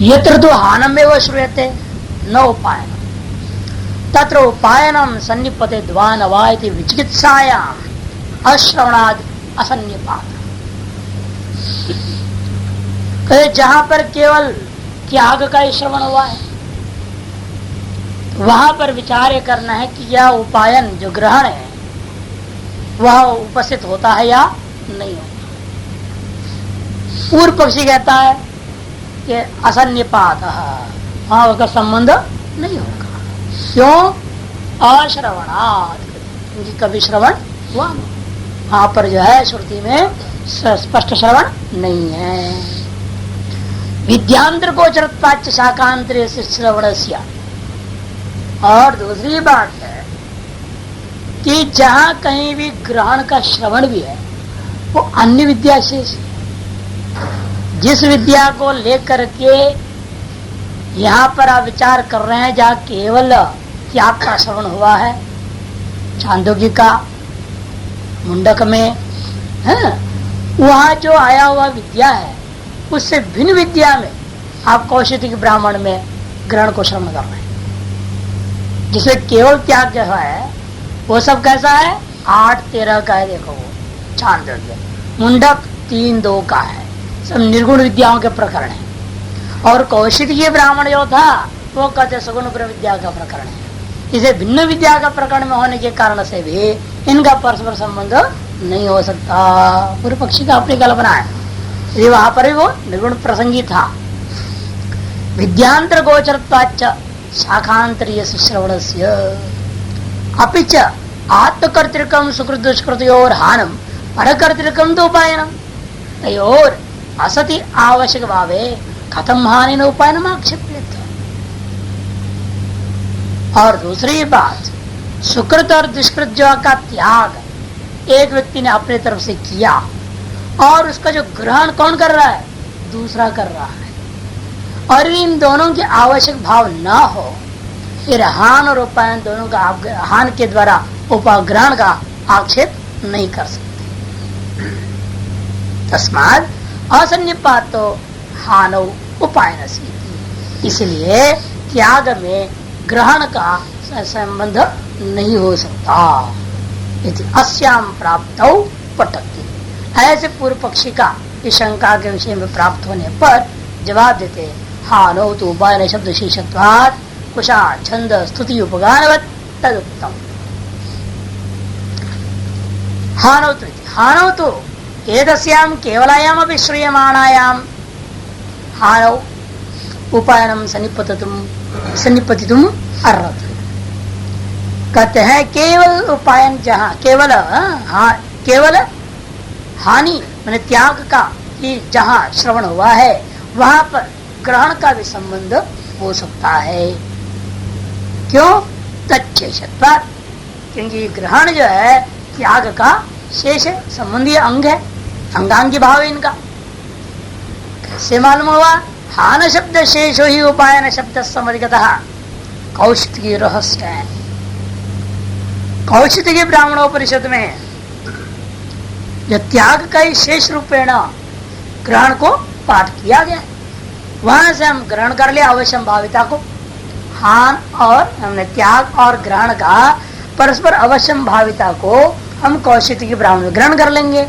यत्र तो हानमेव श्रूयते न उपायनम तत्र उपायनम सन्निपते द्वान वा इति विचिकित्सायाम अश्रवणाद असन्निपात। जहां पर केवल त्याग का ही श्रवण हुआ है वहां पर विचार करना है कि यह उपायन जो ग्रहण है वह उपस्थित होता है या नहीं होता। पूर्व पक्षी कहता है कि असन्निपात, वहां उसका संबंध नहीं होगा। क्यों? अश्रवणात्, क्योंकि कभी श्रवण हुआ वहां पर जो है श्रुति में स्पष्ट श्रवण नहीं है। विद्यांतर गोचरत्वाच्च शाकांतरे से श्रवणस्य। और दूसरी बात है कि जहां कहीं भी ग्रहण का श्रवण भी है वो अन्य विद्या शेष है। जिस विद्या को लेकर के यहाँ पर आप विचार कर रहे हैं जहाँ केवल त्याग का श्रवण हुआ है, छांदोग्य का मुंडक में है, वहाँ जो आया हुआ विद्या है उससे भिन्न विद्या में आप कौशिक ब्राह्मण में ग्रहण को श्रवण कर रहे हैं। जिसमें केवल त्याग जो है वो सब कैसा है? 8-13 का है। देखो वो छांदोग्य, मुंडक 3-2 का है। सब निर्गुण विद्याओं के प्रकरण है। और कौशिकीय ब्राह्मण जो था वो कहते सगुण विद्या का प्रकरण है। इसे भिन्न विद्या का प्रकरण में होने के कारण से भी इनका परस्पर संबंध नहीं हो सकता। पूर्व पक्षी का अपनी कल्पना है, यदि वहां पर भी वो निर्गुण प्रसंगी था। विद्यांतर गोचरत्वाच्च शाखांतरीय श्रवणस्य अपिच आत्मकर्तृकम सुकृत दुष्कृतयोर हानम परकर्तृकम तो उपायनम तयोर असति आवश्यक भावे खत्म हानि न उपायनम आक्षेपित। और दूसरी बात, सुकृत और दुष्कृत का त्याग एक व्यक्ति ने अपने तरफ से किया और उसका जो ग्रहण कौन कर रहा है? दूसरा कर रहा है। और इन दोनों के आवश्यक भाव न हो फिर हान और उपायन दोनों का हान के द्वारा उपाग्रहण का आक्षेप नहीं कर सकते। तस्माद असन्निपातो हानौ उपायन। इसलिए त्याग में ग्रहण का संबंध नहीं हो सकता। अस्याम प्राप्तौ पटक्ति। ऐसे पूर्व पक्षी का इस शंका के विषय में प्राप्त होने पर जवाब देते हानौ तो उपायन शब्द शीर्षत्वात् कुशा छंद स्तुति उपगानवत् तदुक्तम। हानौ तो एतस्याम केवलायाम अपि श्रूयमाणायाम हानौ उपायनम सन्निपतितुम अर्हति। कहते हैं केवल उपायन जहाँ केवल हानि मैंने त्याग का कि जहाँ श्रवण हुआ है वहां पर ग्रहण का भी संबंध हो सकता है। क्यों? तच्चेषत्वात्, क्योंकि ग्रहण जो है त्याग का शेष है, संबंधी अंग है, अंगांगी भाव है इनका। कैसे मालूम हुआ? हान शब्द शेषो ही उपायन शब्द समधिगतः कौशिकी रहस्य है। कौशिकी ब्राह्मणोपनिषद में जो त्याग का ही शेष रूपेण ग्रहण को पाठ किया गया, वहां से हम ग्रहण कर लिया अवश्यम भाविता को। हान और हमने त्याग और ग्रहण का परस्पर अवश्यम भाविता को हम कौशिकी ब्राह्मण में ग्रहण कर लेंगे।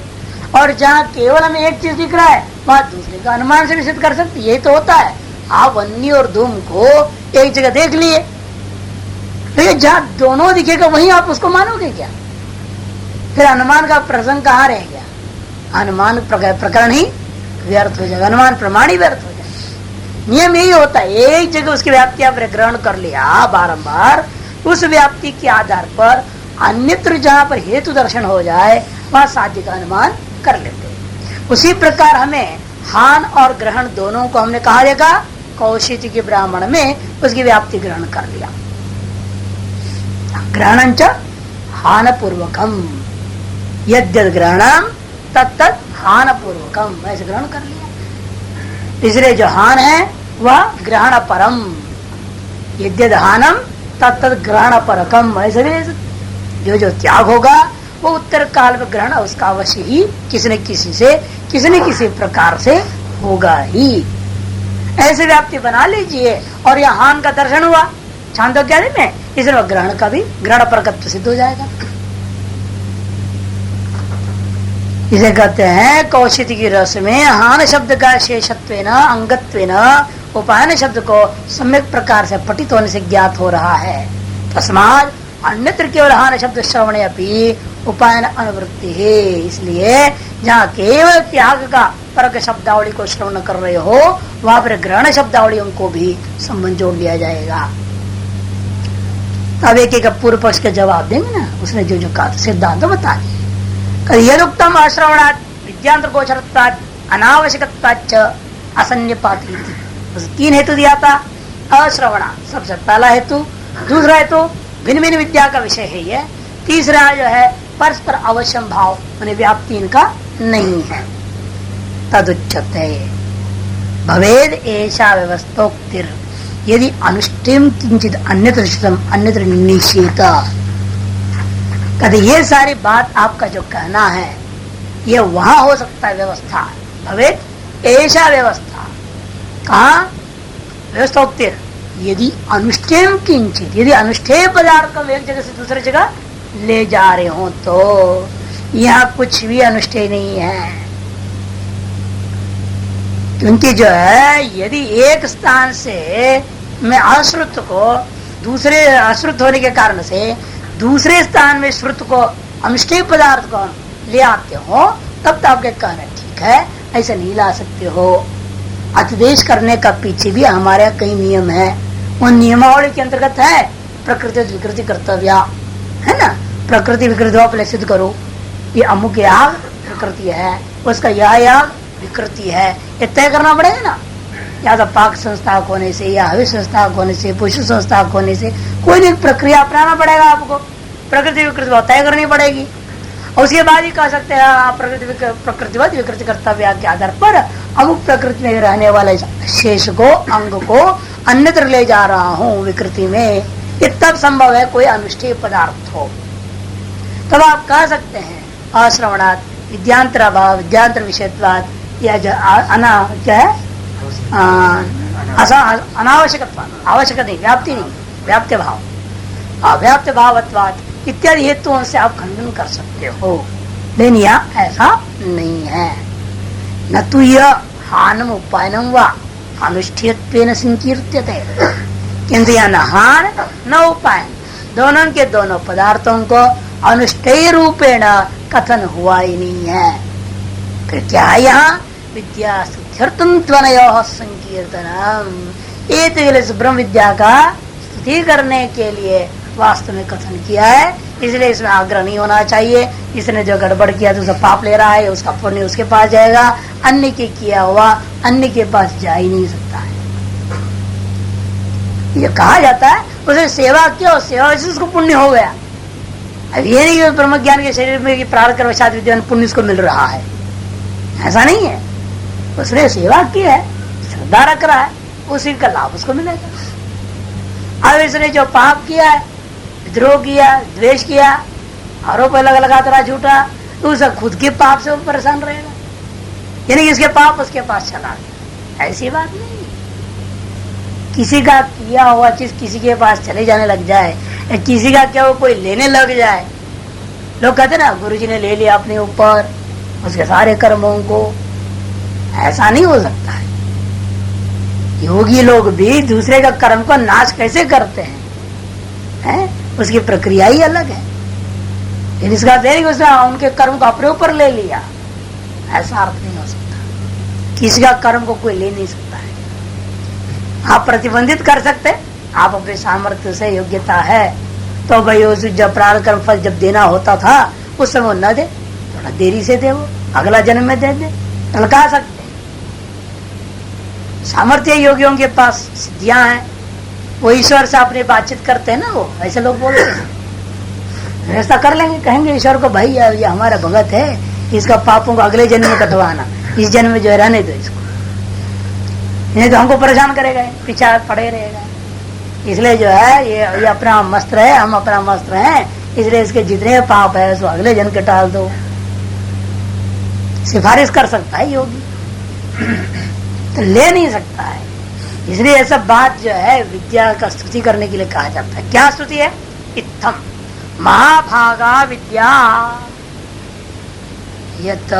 और जहाँ केवल हमें एक चीज दिख रहा है वहां दूसरे का अनुमान से भी सिद्ध कर सकते। यही तो होता है, आप वन्नी और धूम को एक जगह देख लिए, लेकिन जहाँ दोनों दिखेगा वहीं आप उसको मानोगे क्या? फिर अनुमान का प्रसंग कहाँ रह गया? अनुमान प्रकरण ही व्यर्थ हो जाएगा, अनुमान प्रमाण ही व्यर्थ हो जाएगा। नियम यही होता है, एक जगह उसकी व्याप्ति आप ग्रहण कर लिया बारंबार, उस व्याप्ति के आधार पर अन्यत्र जहाँ पर हेतु दर्शन हो जाए वहां साध्य का अनुमान कर लेते हैं। उसी प्रकार हमें हान और ग्रहण दोनों को हमने कहा देखा, कौशिकी के ब्राह्मण में उसकी व्याप्ति ग्रहण कर लिया। ग्रहण हान पूर्वकम यद्यद ग्रहणम तत्त हान पूर्वकम, ऐसे ग्रहण कर लिया। तीसरे जो हान है वह ग्रहण परम, यद्यद हानम तत्त ग्रहण परकम, ऐसे भी जो त्याग होगा वो उत्तर काल में ग्रहण उसका अवश्य ही किसी न किसी प्रकार से होगा ही। ऐसे व्याप्ति बना लीजिए और यह हान का दर्शन हुआ छांदोग्यादि में, इसलिए ग्रहण का भी ग्रहण प्रकत्व सिद्ध हो जाएगा। इसे कहते हैं कौशिकी की रस में हान शब्द का शेषत्वेन अंगत्वेन उपायन शब्द को सम्यक प्रकार से पठित होने से ज्ञात हो रहा है। तस्मात् अन्यत्र केवल हान शब्द श्रवणे अपि उपायन अनुवृत्ति है। इसलिए जहाँ केवल त्याग का परक शब्दावली को श्रवण कर रहे हो वहां पर ग्रहण शब्दावलियों को भी संबंध जोड़ लिया जाएगा। अब एक एक पूर्व पक्ष का जवाब देंगे ना, उसने जो जो कहा सिद्धांत बता दिए। यदुक्तम अश्रवणात् विद्यांतर गोचरत्वात् अनावश्यकत्वाच्च असन्निपाति, तीन हेतु दिया था। अश्रवणा सबसे पहला हेतु, दूसरा हेतु भिन्न भिन्न विद्या का विषय है ये, तीसरा जो है परस्पर अवश्यम भाव माने व्याप्ति इनका नहीं है। तदुच्यते भवेद ऐसा व्यवस्थोक्तिर यदि अनुष्ठिम किंचित अन्यत्र श्रुतम अन्यत्र निषेध। कहते ये सारी बात आपका जो कहना है ये वहां हो सकता है व्यवस्था, भवेद ऐसा व्यवस्था। कहा व्यवस्थोक्तिर यदि अनुष्ठेय किंचित, यदि अनुष्ठेय पदार्थ को एक जगह से दूसरी जगह ले जा रहे हो तो यहाँ कुछ भी अनुष्ठेय नहीं है। क्योंकि जो है यदि एक स्थान से मैं अश्रुत को दूसरे अश्रुत होने के कारण से दूसरे स्थान में श्रुत को अनुष्ठेय पदार्थ को ले आते हो तब तो आपके कहना ठीक है, ऐसा नहीं ला सकते हो। अतिदेश करने का पीछे भी हमारे यहाँ कई नियम है, उन नियमावली के अंतर्गत है प्रकृति विकृति कर्तव्य है ना। प्रकृति विकृति आप सिद्ध करो, ये अमुक याग प्रकृति है, उसका यह याग विकृति है, ये तय करना पड़ेगा ना। या तो पाक संस्थाक होने से या हवि संस्थाक होने से पुष्प संस्थाक होने से कोई नहीं प्रक्रिया अपनाना पड़ेगा आपको, प्रकृति विकृति तय करनी पड़ेगी। और उसके बाद ही कह सकते हैं प्रकृतिवत विकृति कर्तव्य के आधार पर अमुक प्रकृति में रहने वाले शेष को अंग को अन्यत्र ले जा रहा हूँ विकृति में, ये तब संभव है कोई अनुष्ठेय पदार्थ हो। तब आप कह सकते हैं अश्रवणात् विद्यांतर अभाव विद्यांतर विषयत्वात् या क्या है अनावश्यक आवश्यक नहीं, व्याप्ति नहीं, व्याप्त भाव अव्याप्त भावत्वात् इत्यादि हेतुओं से आप खंडन कर सकते हो। लेकिन यहाँ ऐसा नहीं है। न तो यह हानम उपायनम व अनुष्ठेयत्वेन संकीर्त्यते, किंतु यह न हान न उपायन दोनों के दोनों पदार्थों को अनुष्ठेय रूपेण कथन हुआ ही नहीं है। फिर क्या यहाँ विद्या स्तुत्यर्थम त्वनयोः संकीर्तनम, एक ब्रह्म विद्या का स्तुति करने के लिए वास्तव में कथन किया है, इसलिए इसमें आग्रह नहीं होना चाहिए। इसने जो गड़बड़ किया तो उसका पाप ले रहा है, उसका पुण्य उसके पास जाएगा, अन्य के किया हुआ अन्य के पास जा ही नहीं सकता है। ये कहा जाता है उसे सेवा क्यों, सेवा से उसको पुण्य हो गया। अब ये नहीं कि ब्रह्म ज्ञान के शरीर में प्रारंभ कर्मशात विद्वान पुण्य उसको मिल रहा है, ऐसा नहीं है। उसने सेवा की है, श्रद्धा रख रहा है, उसी का लाभ उसको मिलेगा। अब इसने जो पाप किया है, विद्रोह किया, द्वेष किया, आरोप अलग लगाता रहा झूठा, तो उसे खुद के पाप से वो परेशान रहेगा, यानी कि इसके पाप उसके पास चला गया। ऐसी बात नहीं। किसी का किया हुआ चीज किसी के पास चले जाने लग जाए, किसी का क्या वो कोई लेने लग जाए, लोग कहते ना गुरुजी ने ले लिया अपने ऊपर उसके सारे कर्मों को, ऐसा नहीं हो सकता है। योगी लोग भी दूसरे का कर्म को नाश कैसे करते हैं, उसकी प्रक्रिया ही अलग है। इसका देख उसने उनके कर्म को अपने ऊपर ले लिया, ऐसा अर्थ नहीं हो सकता। किसी का कर्म को कोई ले नहीं सकता है। आप प्रतिबंधित कर सकते, आप अपने सामर्थ्य से योग्यता है तो भाई उस जब प्रारंभ कर्म फल जब देना होता था उस समय न दे, थोड़ा देरी से दे, वो अगला जन्म में दे दे, टलका सकते। सामर्थ्य योगियों के पास सिद्धियां हैं, वो ईश्वर से अपनी बातचीत करते हैं ना, वो ऐसे लोग बोलते हैं व्यवस्था कर लेंगे, कहेंगे ईश्वर को भाई ये हमारा भगत है, इसका पापों को अगले जन्म में कटवाना, इस जन्म में जो है रहने दो इसको, नहीं तो हमको परेशान करेगा, पीछा पड़े रहेगा। इसलिए जो है ये अपना मस्त है, हम अपना मस्त हैं, इसलिए इसके जितने पाप है उसको अगले जन्म के टाल दो। सिफारिश कर सकता है योगी, तो ले नहीं सकता है। इसलिए ऐसा बात जो है विद्या का स्तुति करने के लिए कहा जाता है। क्या स्तुति है? इत्थम महाभागा विद्या यत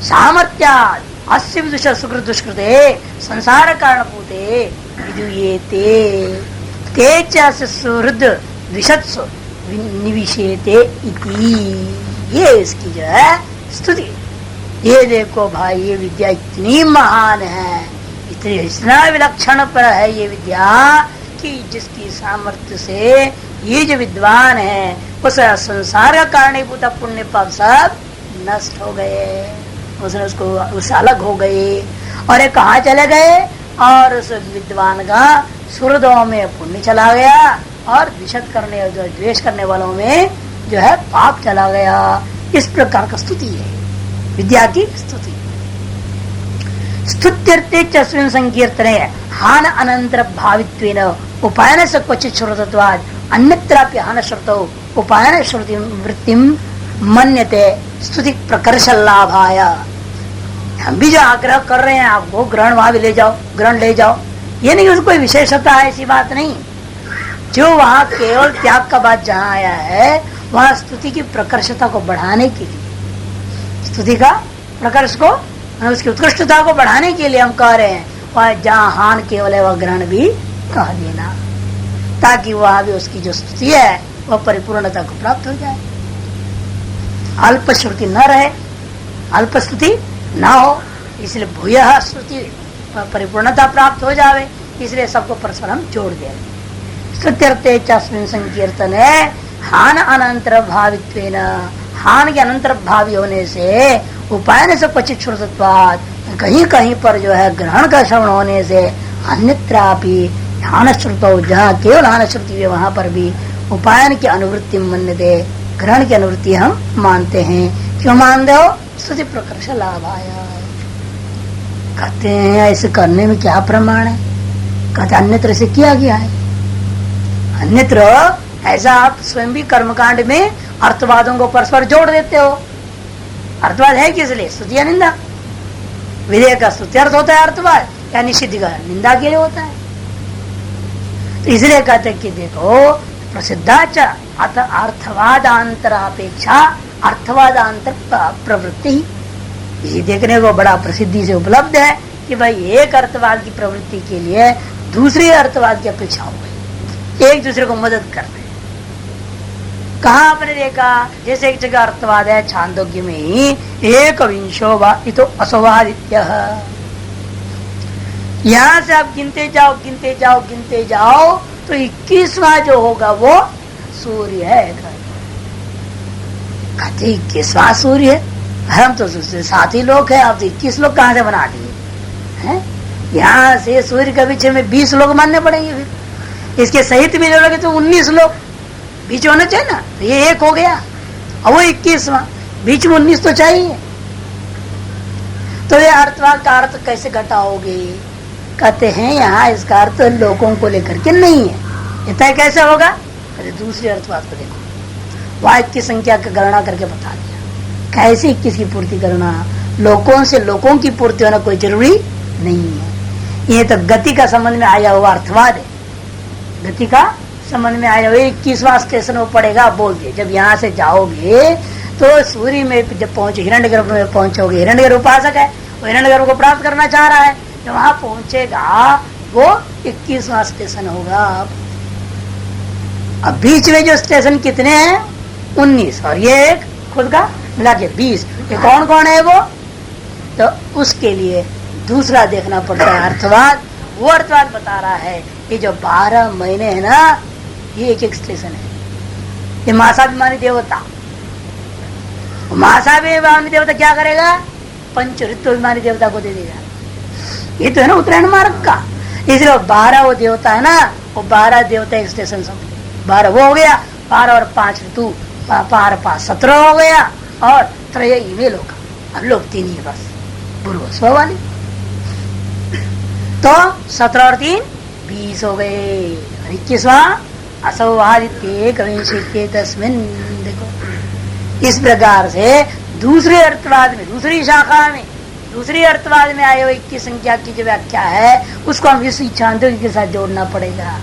सामर्थ्यात् अस्य विदुष सुकृत दुष्कृते संसार कारणभूते विदुयेते ते च सुहृद द्विषत्सु निविशेते इति। ये इसकी जो है स्तुति। ये देखो भाई, ये विद्या इतनी महान है, इतना विलक्षण पर है ये विद्या कि जिसकी सामर्थ्य से ये जो विद्वान है उस संसार का कारणीभूत पुण्य पाप सब नष्ट हो गए, उसने उससे अलग हो गए। और ये कहाँ चले गए? और उस विद्वान का सुहृदों में पुण्य चला गया और द्वेष करने जो द्वेष करने वालों में जो है पाप चला गया। इस प्रकार का स्तुति है विद्या की स्तुति। स्तुत्यर्थे चस्मिन् संकीर्तने हान अनंतर भावित्वेन उपायन से क्वचित श्रुतत्वाद अन्यत्रापि हान श्रुतौ उपायन श्रुति वृत्तिम मन्यते स्तुति प्रकर्ष लाभाय। हम भी जो आग्रह कर रहे हैं आपको ग्रहण वहां भी ले जाओ, ग्रहण ले जाओ, ये नहीं उसको कोई विशेषता है, ऐसी बात नहीं। जो वहां केवल त्याग का बात जहाँ आया है वहां स्तुति की प्रकर्षता को बढ़ाने के लिए, स्तुति का प्रकर्ष को, उसकी उत्कृष्टता को बढ़ाने के लिए हम कह रहे हैं वह जहाँ हान केवल है वह ग्रहण भी कह देना, ताकि वहां भी उसकी जो स्तुति है वह परिपूर्णता को प्राप्त हो जाए, अल्प श्रुति न रहे, अल्प स्तुति न हो। इसलिए भूयः स्तुति परिपूर्णता प्राप्त हो जावे, इसलिए सबको परस्पर हम जोड़ दे। स्तुत्यर्थे चस्मिन् संकीर्तने हान अनंतर भावित्वेन, हान के अनंतर भावी होने से उपायन से क्वचित श्रुतत्वात्, कहीं कहीं पर जो है ग्रहण का श्रवण होने से अन्यत्रापि हान श्रुतौ, जहाँ केवल हान श्रुति है वहां पर भी उपायन की अनुवृत्ति मन्यते, ग्रहण की अनुवृत्ति हम मानते हैं। क्यों मानते हो? स्तुति प्रकर्ष लाभाय। कहते हैं ऐसे करने में क्या प्रमाण है? कहते अन्यत्र से किया गया है, अन्यत्र ऐसा आप स्वयं भी कर्मकांड में अर्थवादों को परस्पर जोड़ देते हो। अर्थवाद है किस लिए? स्तुति या निंदा। विधेयक का स्तुत्यर्थ होता है अर्थवाद, या निषिद्ध का निंदा के लिए होता है। तो इसलिए कहते कि देखो प्रसिद्धाच अर्थवादांतरापेक्षा अर्थवादांतर प्रवृत्ति, ये देखने को बड़ा प्रसिद्धि से उपलब्ध है कि भाई एक अर्थवाद की प्रवृत्ति के लिए दूसरे अर्थवाद की अपेक्षा हो गई, एक दूसरे को मदद कर रहे। कहा आपने देखा? जैसे एक जगह अर्थवाद है छांदोग्य में ही, एक विंशो तो असोवादित्य, यहां से आप गिनते जाओ गिनते जाओ गिनते जाओ तो 21वां जो होगा वो सूर्य है। कहते 21वां सूर्य है, हम तो 7 ही लोग हैं, आप तो 21 लोग कहाँ से बना दिए हैं? यहाँ से सूर्य के पीछे में 20 लोग मानने पड़ेंगे, फिर इसके सहित भी जोड़ोगे तो 19 लोग बीच होना चाहिए ना। तो ये एक हो गया और वो 21वां, बीच में 19 तो चाहिए। तो ये अर्थवाद का अर्थ कैसे घटाओगे? कहते हैं यहाँ इसका अर्थ लोगों को लेकर के नहीं है। इतना कैसे होगा? कहते दूसरे अर्थवाद को देखो, वाक्य की संख्या का गणना करके बता दिया कैसे 21 की पूर्ति करना। लोगों से लोगों की पूर्ति होना कोई जरूरी नहीं है। ये तो गति का संबंध में आया हुआ अर्थवाद है, गति का संबंध में आया हुआ 21वां स्टेशन वो पड़ेगा बोल दिए। जब यहाँ से जाओगे तो सूर्य में जब पहुंचे हिरण्यगर्भ में पहुंचोगे, हिरण्यगर्भ उपासक है, वो हिरण्यगर्भ को प्राप्त करना चाह रहा है, जब वहां पहुंचेगा वो 21वां स्टेशन होगा। अब बीच में जो स्टेशन कितने हैं? 19, और ये एक खुद का मिला के 20। ये कौन कौन है वो? तो उसके लिए दूसरा देखना पड़ता है अर्थवाद। वो अर्थवाद बता रहा है ये जो 12 महीने है ना, ये एक एक स्टेशन है। ये मासाभिमानी देवता, मासाभिमानी देवता क्या करेगा? पंच ऋतुभिमानी देवता को दे देगा। ये तो है ना उत्तरायण मार्ग का, इसलिए 12 वो देवता है ना, वो 12 देवता एक स्टेशन समझ, 12 वो हो गया, 12 और 5 ऋतु, 12 5 17 हो गया, और त्रय ईमेल होगा। अब लोग 3 ही बस पूर्व स्व वाली, तो 17 और 3 20 हो गए। 21वां असौवादित्य कविंशित्य तस्मिन्। देखो इस प्रकार से दूसरे अर्थवाद में, दूसरी शाखा में दूसरी अर्थवाद में आए हुए 21 संख्या की जो व्याख्या है उसको हम इस छांदोग्य के साथ जोड़ना पड़ेगा।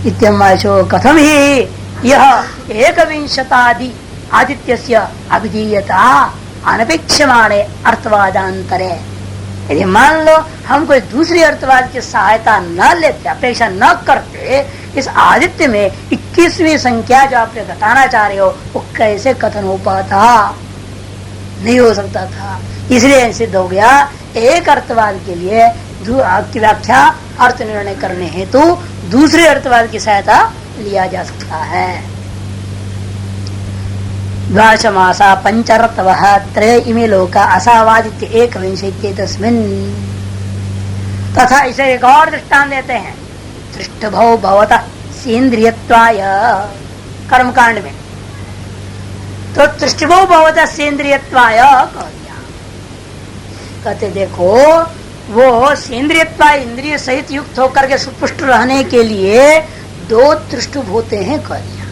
इत्यमाशो कथम ही यह एकविंशतादि आदित्यस्य अभिधीयता अनपेक्षमाणे अर्थवादांतरे। यदि मान लो हम कोई दूसरी अर्थवाद की सहायता न लेते, अपेक्षा न करते, इस आदित्य में 21वीं संख्या जो आपने घटाना चाह रहे हो वो कैसे कथन हो पाता? नहीं हो सकता था। इसलिए सिद्ध हो गया एक अर्थवाद के लिए की व्याख्या अर्थ निर्णय करने हेतु दूसरे अर्थवाद की सहायता लिया जा सकता है। द्वादशमासा पंचरतवः त्रय इमे लोका असावादित्य एकविंशति तस्मिन्। तथा इसे एक और दृष्टांत देते हैं। दृष्टभौ भवतः सेन्द्रियत्वाय कर्मकांड में, तो दृष्टभौ भवतः सेन्द्रियत्वाय कह दिया। कहते देखो वो सेन्द्रियत्वाय इंद्रिय सहित युक्त होकर के सुपुष्ट रहने के लिए 2 दृष्टुभ होते हैं कह दिया।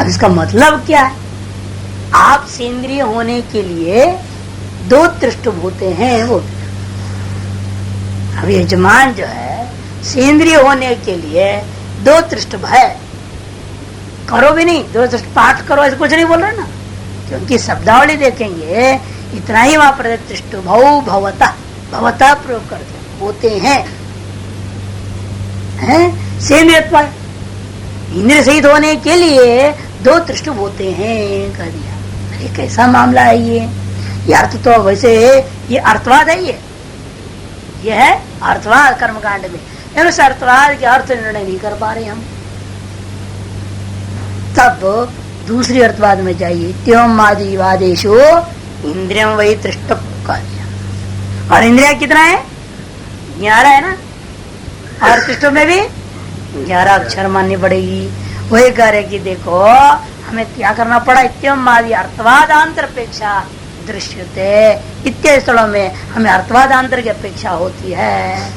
अब इसका मतलब क्या है? आप सेंद्रिय होने के लिए 2 दृष्टुभ होते हैं। वो अब यजमान जो है सेंद्रिय होने के लिए 2 दृष्टुभ है। करो भी नहीं, 2 दृष्ट पाठ करो ऐसे कुछ नहीं बोल रहे ना, क्योंकि शब्दावली देखेंगे इतना ही वहां पर दृष्टुभौ भवतः, भवतः प्रयोग करते होते हैं, सेंद्रियत्व इंद्रिय सहित होने के लिए 2 दृष्टुभ होते हैं कह दिया। अरे कैसा मामला है ये अर्थ तो वैसे ये अर्थवाद है, ये है अर्थवाद कर्मकांड में। उस अर्थवाद के अर्थ निर्णय नहीं कर पा रहे हम, तब दूसरी अर्थवाद में जाइए। त्योम आदिवादेशो इंद्रियम वही दृष्ट कह दिया। और इंद्रिया कितना है? 11 है ना, और दृष्टो में भी 11 अक्षर माननी पड़ेगी। वही कह रहे कि देखो हमें क्या करना पड़ा, इत्यम आदि अर्थवादांतर अपेक्षा दृश्यते, इत्यादि स्थलों में हमें अर्थवादांतर की अपेक्षा होती है,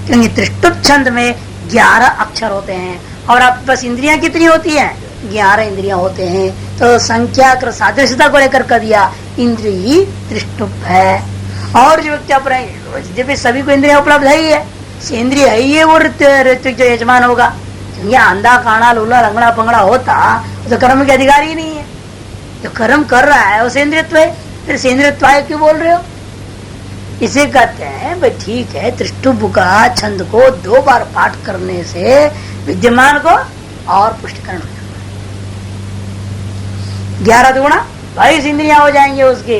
क्योंकि दृष्टुप छंद में 11 अक्षर होते हैं और आपके पास इंद्रियां कितनी होती हैं? 11 इंद्रियां होते हैं। तो संख्या कर सादृश्यता को लेकर कर दिया इंद्रिय दृष्टुप है। और जो व्यक्ति अपने जब सभी को इंद्रिया उपलब्ध है ही है, सेंद्रिय है ही है, वो ऋत्विक जो यजमान होगा। या अंधा काना लूला लंगड़ा पंगड़ा होता तो कर्म के अधिकारी ही नहीं है। जो कर्म कर रहा है वो सेंद्रियत्व है, फिर सेंद्रियत्व क्यों बोल रहे हो? इसे कहते हैं भाई ठीक है, दृष्टुभ का छंद को 2 बार पाठ करने से विद्यमान को और पुष्टिकरण हो जाता है। 11 दुगुणा 22 इंद्रियां हो जाएंगे उसके।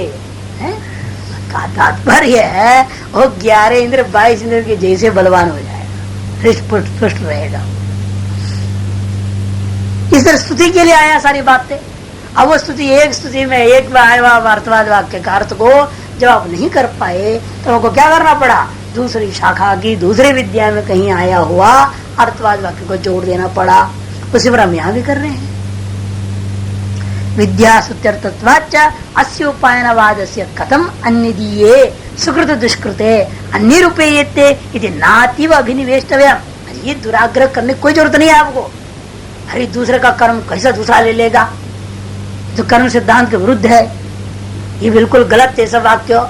का तात्पर्य है वो 11 इंद्र 22 इंद्र के जैसे बलवान हो जाएगा, हृष्ट पुष्ट रहेगा। इस तरह स्तुति के लिए आया सारी बातें। अब वो स्तुति एक स्तुति में एक अर्थवाद वाक्य का अर्थ को जब आप नहीं कर पाए तो आपको क्या करना पड़ा? दूसरी शाखा की दूसरी विद्या में कहीं आया हुआ अर्थवाद वाक्य को जोड़ देना पड़ा। उसी पर हम यहाँ भी कर रहे हैं। विद्या सुत्यर्थत्वाच्च अस्य उपायनवादस्य कथम अन्यदीये सुकृत दुष्कृते अन्य रूपेयते इति नातीव अभिनिवेष्टव्यम्। ये दुराग्रह करने की कोई जरूरत नहीं है आपको। अरे दूसरे का कर्म कैसा दूसरा ले लेगा, जो कर्म सिद्धांत के विरुद्ध है, ये बिल्कुल गलत है सब वाक्य।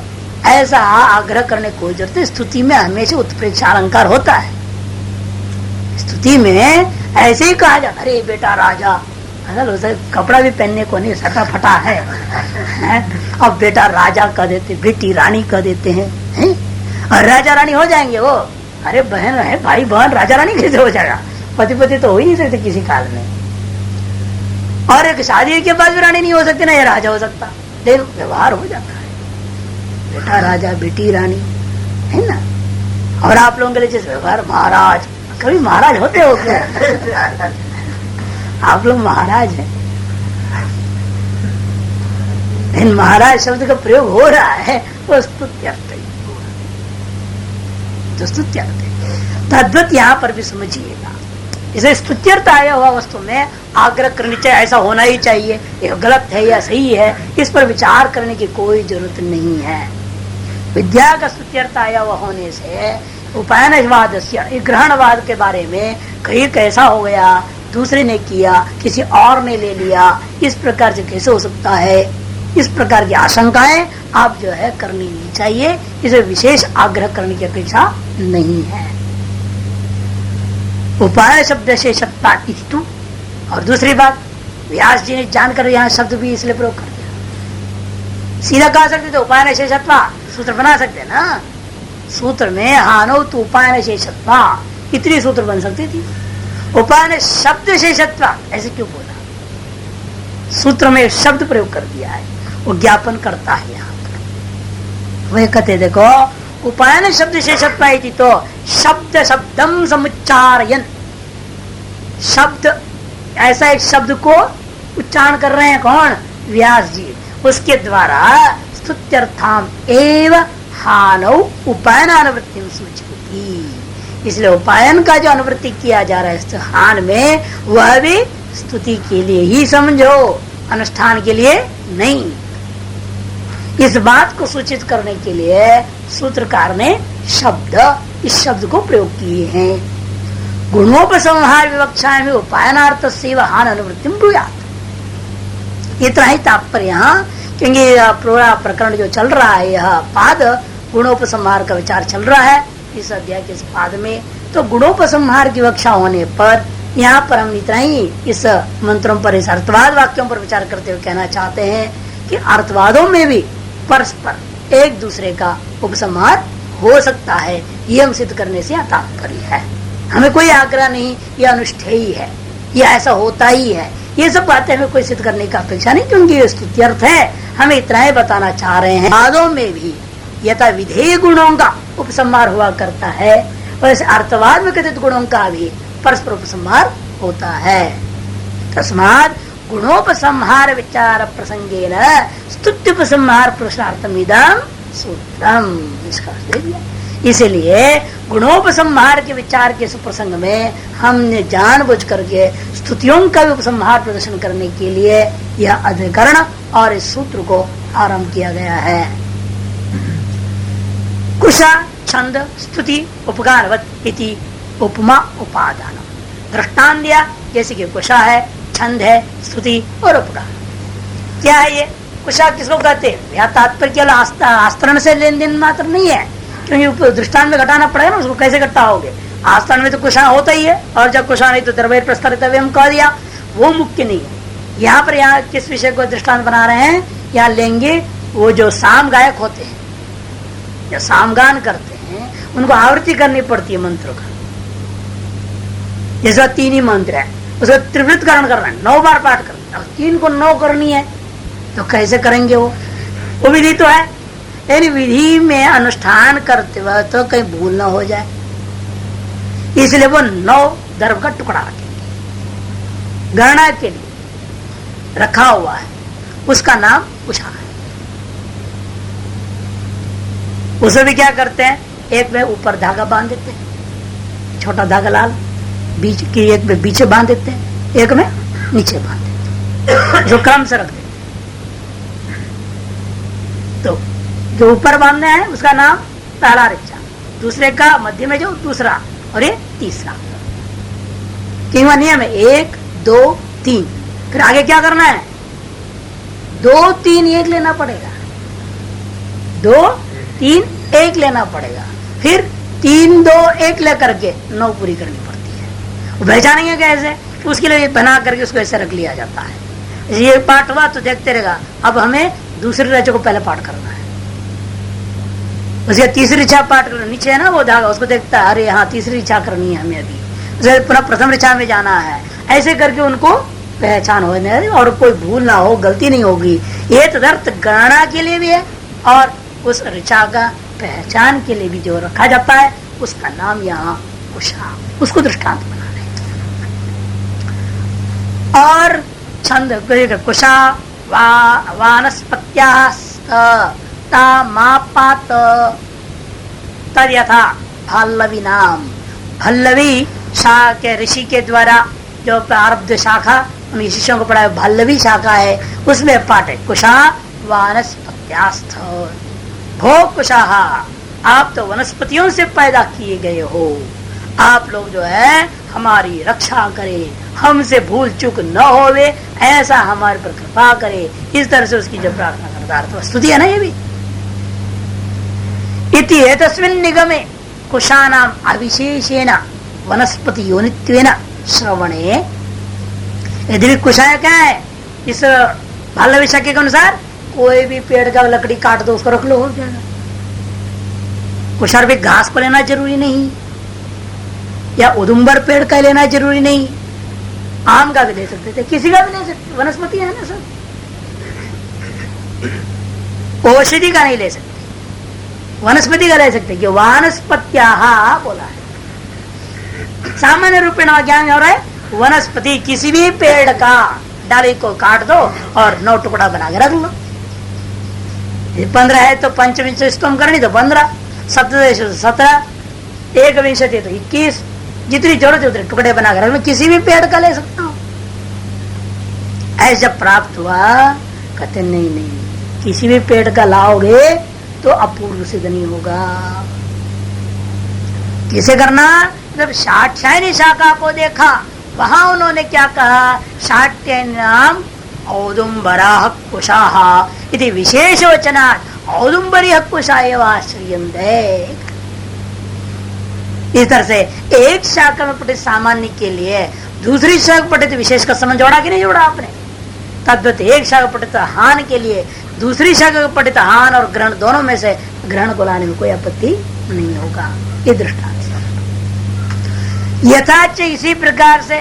ऐसा आग्रह करने की कोई जरूरत है। स्तुति में हमेशा उत्प्रेक्षा अलंकार होता है। स्तुति में ऐसे ही कहा जाता, अरे बेटा राजा, कपड़ा भी पहनने को नहीं, सटा फटा है, अब बेटा राजा कह देते, बेटी रानी कह देते हैं, और राजा रानी हो जाएंगे वो। अरे बहन है, भाई बहन राजा रानी कैसे हो जाएगा? पति पति तो हो ही नहीं सकते किसी काल में। और एक शादी के बाद भी रानी नहीं हो सकती ना, ये राजा हो सकता। देखो व्यवहार हो जाता है, बेटा राजा बेटी रानी है ना। और आप लोगों के लिए जैसे व्यवहार महाराज, कभी महाराज होते हो क्या? आप लोग महाराज हैं। इन महाराज शब्द का प्रयोग हो रहा है वो स्तुत्यर्थ है, जो स्तुत्यर्थ है। तद्वत यहाँ पर भी समझिएगा। इसे स्तुत्यर्थ आया हुआ वस्तु में आग्रह करनी चाहिए, ऐसा होना ही चाहिए, ये गलत है या सही है, इस पर विचार करने की कोई जरूरत नहीं है। विद्या का स्तुत्यर्थ आया हुआ होने से उपायनवाद ग्रहणवाद के बारे में कहीं कैसा हो गया, दूसरे ने किया किसी और ने ले लिया, इस प्रकार से कैसे हो सकता है? इस प्रकार की आशंकाएं आप जो है करनी नहीं चाहिए, इसे विशेष आग्रह करने की अपेक्षा नहीं है। उपाय शब्द से सत्ता इतु। और दूसरी बात, व्यास जी ने जानकर यहाँ शब्द भी इसलिए प्रयोग कर दिया। सीधा कह सकते थे उपाय न शेषत्वा, सूत्र बना सकते ना, सूत्र में हानो तो उपाय न शेषत्वा इतनी सूत्र बन सकती थी। उपाय ने शब्द शेषत्वा ऐसे क्यों बोला? सूत्र में शब्द प्रयोग कर दिया है, वो ज्ञापन करता है यहाँ पर। वह कहते देखो उपायन शब्द शेषत्व तो शब्द शब्दम समुच्चारयन, शब्द ऐसा एक शब्द को उच्चारण कर रहे हैं कौन? व्यास जी। उसके द्वारा स्तुत्यर्थाम एव हानौ उपायन अनुवृत्ति सूचयति। इसलिए उपायन का जो अनुवृत्ति किया जा रहा है हान में, वह भी स्तुति के लिए ही समझो, अनुष्ठान के लिए नहीं। इस बात को सूचित करने के लिए सूत्रकार ने शब्द, इस शब्द को प्रयोग किए हैं। गुणोपसंहार विवक्षा में उपायनार्थ से हान अनुवृत्ति ब्रूयात्। इतना ही तात्पर्य यहाँ, क्योंकि पूरा प्रकरण जो चल रहा है, यह पाद गुणोपसंहार का विचार चल रहा है इस अध्याय के इस पाद में। तो गुणोपसंहार की विवक्षा होने पर यहाँ पर हम इतना ही इस मंत्रों पर, इस अर्थवाद वाक्यों पर विचार करते हुए कहना चाहते हैं कि अर्थवादों में भी परस्पर एक दूसरे का उपसंहार हो सकता है, ये हम सिद्ध करने से तात्पर्य है। हमें कोई आग्रह नहीं, ये अनुष्ठेय है, ये ऐसा होता ही है, ये सब बातें हमें कोई सिद्ध करने का अपेक्षा नहीं, क्योंकि ये स्तुत्यर्थ है। हम इतना ही बताना चाह रहे हैं, वादों में भी यथा विधेय गुणों का उपसंहार हुआ करता है, वैसे अर्थवाद में कथित गुणों का भी परस्पर उपसंहार होता है। तस्मात् गुणोपसंहार विचार प्रसंगेन स्तुत्योपसंहार पुरुषार्थमिदं सूत्रम, इसका अर्थ दे दिया। इसलिए गुणोपसंहार के विचार के सुप्रसंग में हमने जानबूझ करके स्तुतियों का भी उपसंहार प्रदर्शन करने के लिए यह अधिकरण और इस सूत्र को आरंभ किया गया है। कुशा छंद स्तुति उपकारवत इति उपमा उपादान दृष्टान दिया, जैसे कि कुशा है, छंद है, स्तुति और उपकार। क्या है ये कुशा? किसको कहते हैं? यह तात्पर्य केवल आस्तरण से लेन देन मात्र नहीं है, क्योंकि दृष्टान में घटाना पड़ेगा ना, उसको कैसे घटा होगे? आस्तरण में तो कुशा होता ही है, और जब कुशा नहीं तो द्रव्य प्रस्तरित हम कह दिया, वो मुख्य नहीं है। यहाँ पर यहाँ किस विषय को दृष्टांत बना रहे हैं? यहाँ लेंगे वो जो साम गायक होते हैं, जो सामगान करते हैं, उनको आवृत्ति करनी पड़ती है मंत्रों का। जैसा 3 ही मंत्र है, उसको त्रिवृत करण करना है, 9 बार पाठ करना है, 3 को 9 करनी है, तो कैसे करेंगे? वो विधि तो है, लेकिन विधि में अनुष्ठान करते वक्त तो कहीं भूल ना हो जाए, इसलिए वो 9 द्रव्य का टुकड़ा रखेंगे, गणना के लिए रखा हुआ है, उसका नाम कुशा है। उसे भी क्या करते हैं? एक में ऊपर धागा बांध देते हैं, छोटा धागा लाल, बीच की एक में पीछे बांध देते हैं, एक में नीचे बांध देते हैं, जो क्रम से रख देते हैं। तो जो ऊपर बांधना है उसका नाम पहला ऋचा, दूसरे का मध्य में जो दूसरा, और ये तीसरा। किंवा नियम है 1 2 3, फिर आगे क्या करना है? 2 3 1 लेना पड़ेगा, 2 3 1 लेना पड़ेगा, फिर 3 2 1 लेकर के 9 पूरी करनी पड़ती है। वो पहचानेंगे कैसे? उसके लिए बना करके उसको ऐसे रख लिया जाता है। ये पाठ हुआ तो देखते रहेगा, अब हमें दूसरी रचा को पहले पाठ करना है, उसके तीसरी इच्छा पाठ करना, नीचे है ना वो धागा, उसको देखता है, अरे हाँ तीसरी इच्छा करनी है हमें, अभी उसे पुनः प्रथम ऋचा में जाना है। ऐसे करके उनको पहचान होने और कोई भूल ना हो, गलती नहीं होगी। ये तदर्थ गणना के लिए भी है, और उस ऋचा का पहचान के लिए भी जो रखा जाता है उसका नाम यहाँ कुशा, उसको दृष्टांत बना रहे। और छंद कुशा वानस्पत्या तद यथा भल्लवी नाम, भल्लवी शाखा के ऋषि के द्वारा जो प्रारब्ध शाखा उन शिष्यों को पढ़ा भल्लवी शाखा है, उसमें पाठ है कुशा वानस्पत्यास्थ भो कुशाहा, आप तो वनस्पतियों से पैदा किए गए हो, आप लोग जो है हमारी रक्षा करे, हमसे भूल चूक न होवे, ऐसा हमारे पर कृपा करे, इस तरह से उसकी जब प्रार्थना करता है तो स्तुति है ना ये भी। इति एतस्मिन् निगमे कुशानाम अविशेषेण वनस्पति योनित्वेन श्रवणे। यदि भी कुशाय क्या है, इस बाल विषय के अनुसार कोई भी पेड़ का लकड़ी काट दो उसको रख लो, हो जाएगा। कुशार भी घास को लेना जरूरी नहीं, या उदुम्बर पेड़ का लेना जरूरी नहीं, आम का भी ले सकते थे, किसी का भी ले सकते, वनस्पति है ना सब। औषधि का नहीं ले सकते, वनस्पति का ले सकते, कि वानस्पत्याहा बोला है। सामान्य रूपेण ज्ञान हो रहा है वनस्पति, किसी भी पेड़ का डाली को काट दो और 9 टुकड़ा बना के रख लो। 15 है तो पंचविंश स्तोम करनी तो 15, 17 एकविंशति तो 21, जितनी जरूरत है उतने टुकड़े बना कर मैं किसी भी पेड़ का ले सकता हूँ। ऐसा प्राप्त हुआ, कहते नहीं, किसी भी पेड़ का लाओगे तो अपूर्व सिद्ध नहीं होगा। किसे करना, जब शाठ्यायनी शाखा को देखा वहां उन्होंने क्या कहा, शाठ्यानाम औदुम्बराः कुशाः इति विशेष वचनात् औदुम्बरीः कुशा एव आश्रयन्ते। इस तरह से एक शाखा में पठित सामान्य के लिए दूसरी शाखा पठित विशेष का संबंध जोड़ा कि नहीं जोड़ा आपने। तद्वत एक शाखा पठित हान के लिए दूसरी शाखा पठित हान और ग्रहण दोनों में से ग्रहण को लाने में कोई आपत्ति नहीं होगा। ये दृष्टांत यथाच इसी प्रकार से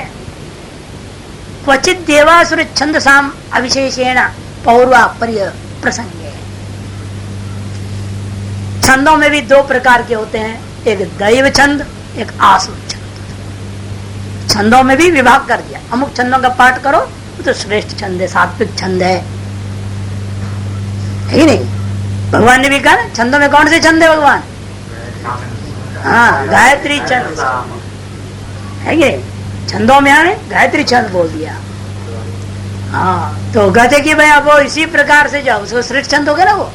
क्वचित देवासुर छंदसाम अविशेषेण पौर्वापर्य प्रसंग है। छंदों में भी 2 प्रकार के होते हैं, एक दैव छंद, एक आसुर छंद। छंदों में भी विभाग कर दिया, अमुक छंदों का पाठ करो तो श्रेष्ठ छंद है, सात्विक छंद है ही नहीं। भगवान ने भी कहा छंदों में कौन से छंद है भगवान, हाँ गायत्री छंद है ये, छंदों में हमें गायत्री छंद बोल दिया। हाँ तो कहते कि भाई अब वो इसी प्रकार से जाओ, उसको श्रेष्ठ छंद हो गया ना, वो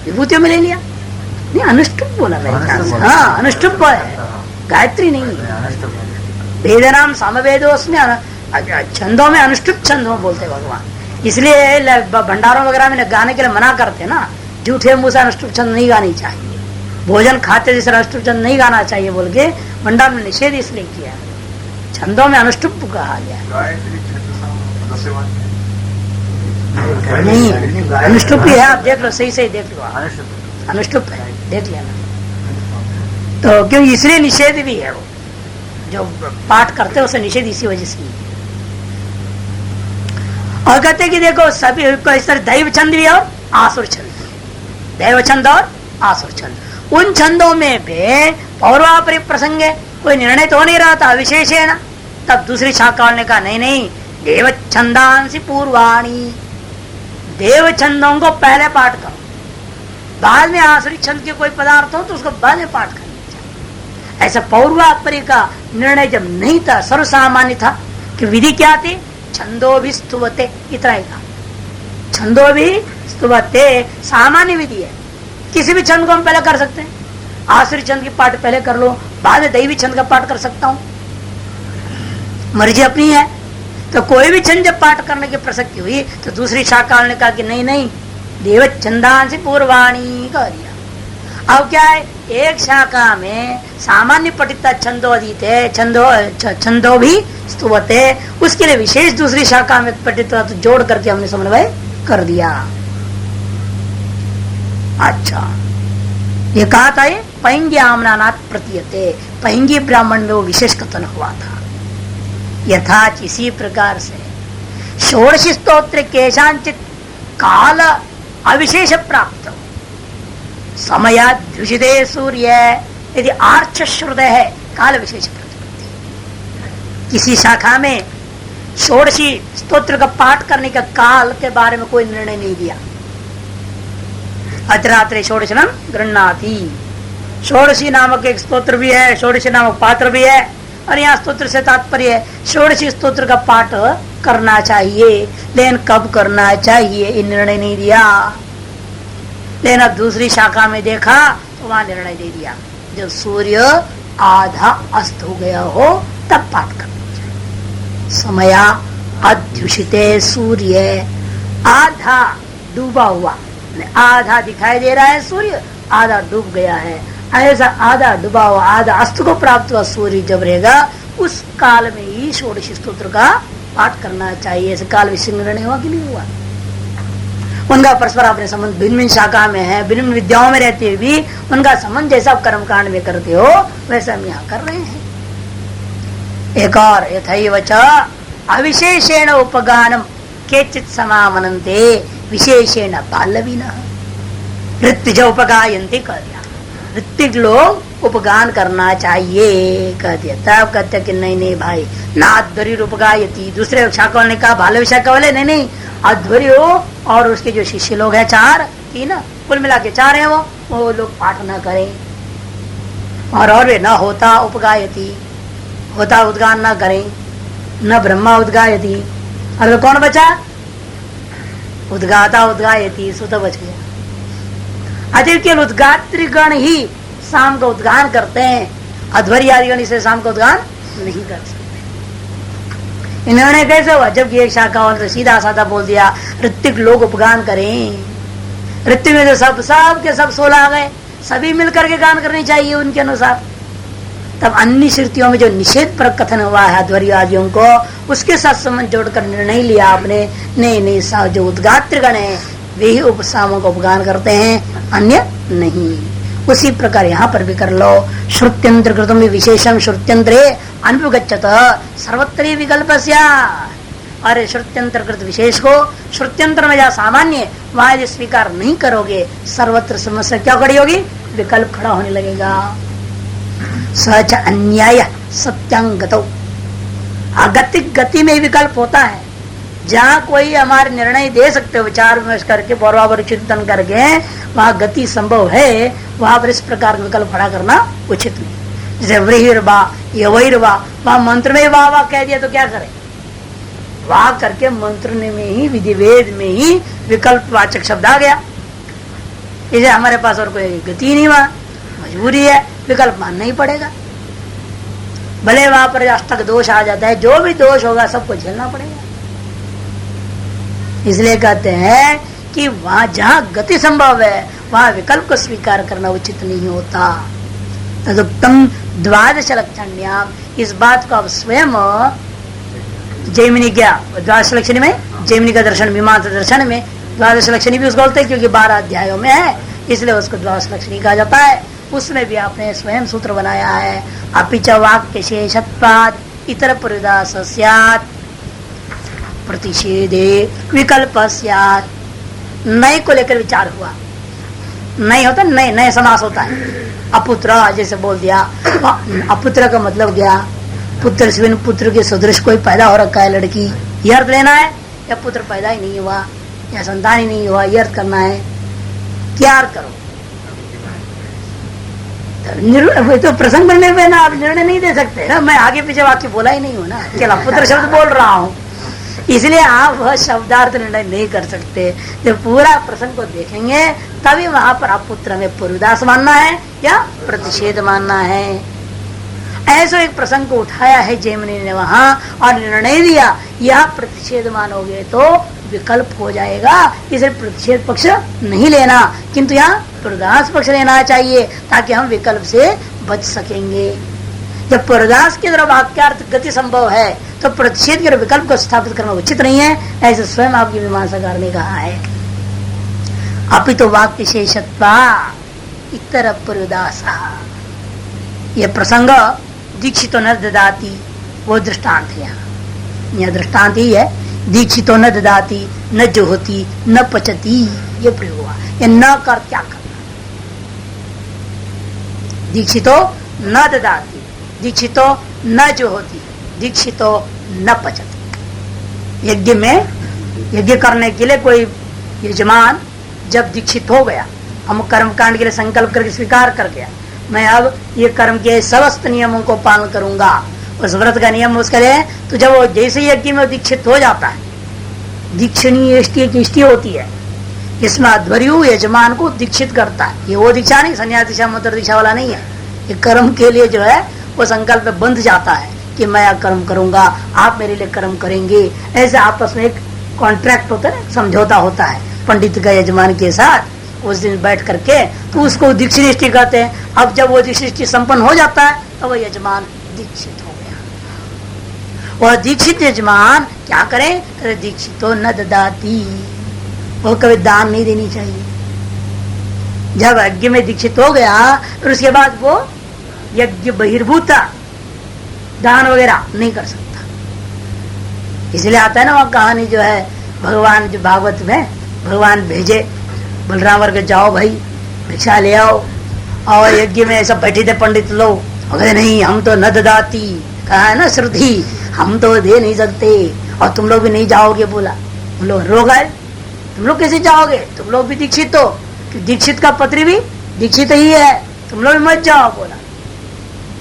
विभूतियों में ले लिया। नहीं अनुष्टुप बोला भाई, हाँ अनुष्टुप है, गायत्री नहीं। वेद नाम समवेदोस्मि, छंदों में अनुष्टुप छंद बोलते भगवान। इसलिए भंडारों वगैरह में गाने के लिए मना करते ना, झूठे मुंह से अनुष्टुप छंद नहीं गानी चाहिए, भोजन खाते जैसे अनुष्टुप छंद नहीं गाना चाहिए बोल के भंडार में निषेध इसलिए किया। छंदों में अनुष्टुप कहा गया नहीं, अनुष्टुप ही है, आप देख लो, सही सही देख लो, अनुष्टुप है, देख लेना। तो क्यों इसलिए निषेध भी है, वो जो पाठ करते हैं उसे निषेध इसी वजह से। और कहते कि देखो सभी इस तरह दैव छंद भी और आसुर छंद, दैव छंद और आसुर छंद। उन छंदों में भी पौर्वापरि प्रसंग है, कोई निर्णय तो हो नहीं रहा था विशेषण। तब दूसरी शाखा ने कहा नहीं, देव छंदांसी पूर्वाणी, देव छंदों को पहले पाठ करो, बाद में आसुरी छंद के कोई पदार्थ हो तो उसको बाद में पाठ करना चाहिए। ऐसा पौर्वापरि का निर्णय जब नहीं था, सर्वसामान्य था कि विधि क्या थी, छंदो भी स्तुवते, इतना ही था, छंदो भी स्तुवते सामान्य विधि है। किसी भी छंद को हम पहले कर सकते हैं, आसुरी छंद की पाठ पहले कर लो, बाद में दैवी छंद का पाठ कर सकता हूँ, मर्जी अपनी है। तो कोई भी छंद जब पाठ करने की प्रसक्ति हुई तो दूसरी शाखा ने कहा कि नहीं, देव छंदांसी पूर्वाणी कर दिया। अब क्या है, एक शाखा में सामान्य पठित छंदो अधीत है, छंदो भी स्तुवते, उसके लिए विशेष दूसरी शाखा में पठित तो जोड़ करके हमने समन्वय कर दिया। अच्छा ये कहा था, ये पैंगी आमनानाथ प्रतीयते, पैंगी ब्राह्मण में वो विशेष कथन हुआ था। यथाच इसी प्रकार से षोडशी स्तोत्र केशांचित काल अविशेष प्राप्त समया द्विजिदे सूर्य यदि आर्च श्रुत है काल विशेष प्रतिपत्ति। किसी शाखा में षोडशी स्तोत्र का पाठ करने का काल के बारे में कोई निर्णय नहीं दिया। अत्रात्रे षोडशनम गृह्णाति, षोडशी नामक एक स्तोत्र भी है, षोडशी नामक पात्र भी है, और यहाँ स्तोत्र से तात्पर्य है षोडशी स्तोत्र का पाठ करना चाहिए, लेकिन कब करना चाहिए ये निर्णय नहीं दिया। लेकिन अब दूसरी शाखा में देखा तो वहां निर्णय दे दिया, जब सूर्य आधा अस्त हो गया हो तब पाठ करना चाहिए। समया अध्युषिते सूर्य, आधा डूबा हुआ, आधा दिखाई दे रहा है सूर्य, आधा डूब गया है, ऐसा आधा डूबा हुआ आधा अस्त को प्राप्त हुआ सूर्य जब रहेगा उस काल में ही षोडशी स्तोत्र का पाठ करना चाहिए। ऐसे काल विषय निर्णय हुआ कि नहीं हुआ? उनका परस्पर अपने संबंध भिन्न भिन्न शाखा में है, भिन्न विद्याओं में रहते हुए भी उनका संबंध जैसा आप कर्म कांड में करते हो वैसा हम यहाँ कर रहे हैं। एक और यथैव च अविशेषेण उपगानम केचित् समामनन्ते विशेषेण बालवीनः, ऋत्विज उपगायन्ति कर दिया, ऋत्विक लोग उपगान करना चाहिए कह दिया। तब कहते कि नहीं नहीं भाई ना अध्वरी उपगायती, दूसरे शाखा वाले ने कहा बालवी शाखा वाले नहीं नहीं अध्वरी हो और उसके जो शिष्य लोग हैं 4 3 कुल मिला के 4 है वो लोग पाठ न करें। और वे न होता उपगायती, होता उद्गान न करें, न ब्रह्मा उद्गायती, और कौन बचा? उद्गाता उद्गायती, सो तो बच गया। अतः केवल उद्गात्रिगण ही शाम का उद्गान करते हैं, अध्वरी आदिगण इसे शाम का उद्गान नहीं कर सकते। इन्होंने कैसे हुआ? जबकि एक शाखा वाले तो सीधा साधा बोल दिया ऋत्विक लोग उपगान करें, ऋत्विक में जो सब के सब 16 आ गए, सभी मिलकर के गान करनी चाहिए उनके अनुसार। तब अन्य श्रुतियों में जो निषेध पर कथन हुआ है अध्वरी आदियों को, उसके साथ संबंध जोड़कर निर्णय लिया आपने, नहीं जो उद्गात्रगण है वे ही उपसामों का उपगान करते हैं, अन्य नहीं। उसी प्रकार यहाँ पर भी कर लो। श्रुत्यंत्र कृतम विशेषम श्रुत्यंत्रे अनुगच्छत सर्वत्र विकल्प। अरे श्रुत्यंत्र कृत विशेष को श्रुत्यंत्र में जहाँ सामान्य वहां यदि स्वीकार नहीं करोगे सर्वत्र समस्या क्या खड़ी होगी? विकल्प खड़ा होने लगेगा। सच अन्याय सत्यांगतो, अगतिक गति में विकल्प होता है। जहाँ कोई हमारे निर्णय दे सकते हो विचार विमर्श करके पूर्वापर चिंतन करके वहाँ गति संभव है, वहां पर इस प्रकार का विकल्प खड़ा करना उचित नहीं। जैसे व्रीहिर्वा यवैर्वा, वहां मंत्र में वाह वाह कह दिया तो क्या करे? वाह करके मंत्र में ही विधि वेद में ही विकल्प वाचक शब्द आ गया। इसे हमारे पास और कोई गति नहीं, वहां मजबूरी है, विकल्प मानना ही पड़ेगा। भले वहां पर अष्टक दोष आ जाता है, जो भी दोष होगा सबको झेलना पड़ेगा। इसलिए कहते हैं कि वहां जहां गति संभव है वहां विकल्प को स्वीकार करना उचित नहीं होता। तदुक्तम द्वादश लक्षण्याम, इस बात को आप स्वयं जैमिनी क्या द्वादश लक्षणी में, जैमिनी का दर्शन मीमांसा दर्शन में द्वादश लक्षणी भी उसको बोलते हैं क्योंकि 12 अध्यायों में है, इसलिए उसको द्वादश लक्षणी कहा जाता है। उसमें भी आपने स्वयं सूत्र बनाया है, अपिच वाक्य शेषत्वाद इतर परिदास स्यात् प्रतिषेधे विकल्प स्यात्। नए को लेकर विचार हुआ, नए होता नए नए समास होता है। अपुत्र जैसे बोल दिया, अपुत्र का मतलब क्या? पुत्र से बिन पुत्र के सदृश कोई पैदा हो रखा है लड़की, यह अर्थ लेना है, या पुत्र पैदा ही नहीं हुआ या संतान ही नहीं हुआ, यह अर्थ करना है। क्या अर्थ करो? तो प्रसंग बनने में ना आप निर्णय नहीं दे सकते ना, मैं आगे पीछे वाक्य बोला ही नहीं हूँ ना, केवल पुत्र शब्द बोल रहा हूँ, इसलिए आप वह शब्दार्थ निर्णय नहीं कर सकते। जब पूरा प्रसंग को देखेंगे तभी वहां पर आप पुत्र में पूर्वदास मानना है या प्रतिषेध मानना है। ऐसा एक प्रसंग को उठाया है जैमिनी ने वहां और निर्णय दिया, यह प्रतिषेध मानोगे तो विकल्प हो जाएगा, इसे प्रतिषेध पक्ष नहीं लेना, किंतु यहाँ पूर्वदास पक्ष लेना चाहिए ताकि हम विकल्प से बच सकेंगे। जब पूर्वदास के द्वारा वाक्यार्थ गति संभव है तो प्रतिषेध के विकल्प को स्थापित करना उचित नहीं है, ऐसे स्वयं आपकी मीमांसाकार ने कहा है। अपितु वाक्य शेषत्वा इतर पूर्वदास, यह प्रसंग दीक्षितो न ददाती वो दृष्टांत है। यह दृष्टांत ही है, दीक्षितो न ददाती न जुहोती न पचती, ये प्रयोग हुआ। ये न कर क्या करना? दीक्षितो न ददाती, दीक्षितो न जुहोती, दीक्षितो न पचती। यज्ञ में यज्ञ करने के लिए कोई यजमान जब दीक्षित हो गया, हम कर्म कांड के लिए संकल्प करके स्वीकार कर गया, मैं अब ये कर्म के समस्त नियमों को पालन करूंगा, उस व्रत का नियम उसके लिए, तो जब वो जैसे यज्ञ में दीक्षित हो जाता है, दीक्षणीय इष्टि होती है, इसमें अध्वर्यु यजमान को दीक्षित करता है। ये वो दीक्षा नहीं, संन्यास दीक्षा मंत्र दीक्षा वाला नहीं है, ये कर्म के लिए जो है वो संकल्प में बंध जाता है कि मैं कर्म करूंगा, आप मेरे लिए कर्म करेंगे। ऐसे आपस में एक कॉन्ट्रैक्ट होता है, समझौता होता है पंडित का यजमान के साथ। उस दिन बैठ करके तो उसको दीक्षित कहते हैं। अब जब वो दीक्षित संपन्न हो जाता है तो वो यजमान दीक्षित हो गया। वह दीक्षित यजमान क्या करे? दीक्षितो न ददाती, वो कभी दान नहीं देनी चाहिए। जब यज्ञ में दीक्षित हो गया फिर उसके बाद वो यज्ञ बहिर्भूता दान वगैरह नहीं कर सकता। इसलिए आता है ना वह कहानी जो है भगवान जो भागवत में भगवान भेजे बलराम वर्ग जाओ भाई भिक्षा ले आओ, और यज्ञ में सब बैठे थे पंडित लोग, अगर नहीं हम तो न ददाती, कहा है ना श्रुति, हम तो दे नहीं सकते और तुम लोग भी नहीं जाओगे। बोला तुम लोग रो गए, तुम लोग कैसे जाओगे, तुम लोग भी दीक्षित हो, दीक्षित का पत्री भी दीक्षित ही है, तुम लोग भी मत जाओ। बोला